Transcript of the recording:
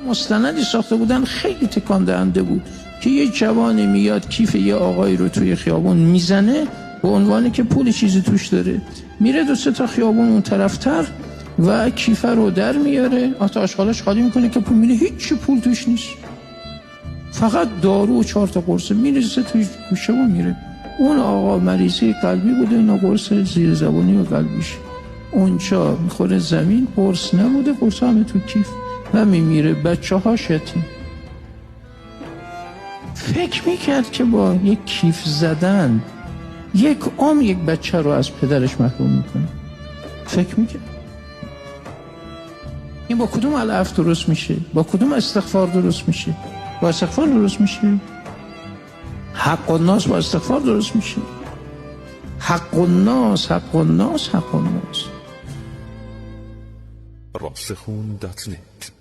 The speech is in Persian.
مستندی ساخته بودن خیلی تکان دهنده بود که یه جوانی میاد کیف یه آقایی رو توی خیابون میزنه به عنوانی که پول چیزی توش داره، میره 2-3 تا خیابون اون طرفتر و کیفه رو در میاره، آشغالش خالی میکنه که پول میره، هیچ پول توش نیست، فقط دارو و 4 تا قرصه، میرسه توی گوشه و میره. اون آقا مریضی قلبی بوده، اینا قرص زیر زبانی و قلبیش اونجا میخوره زمین، قرص نبوده، قرص همه تو کیف و میمیره. بچه هاش یتیم. فکر میکرد که با یک کیف زدن یک بچه رو از پدرش محروم میکنه. فکر میکرد این با کدوم العفو درست میشه؟ با کدوم استغفار درست میشه؟ با استغفار درست میشه؟ حق الناس با استغفار درست میشه؟ حق الناس حق الناس حق الناس. راسخون.net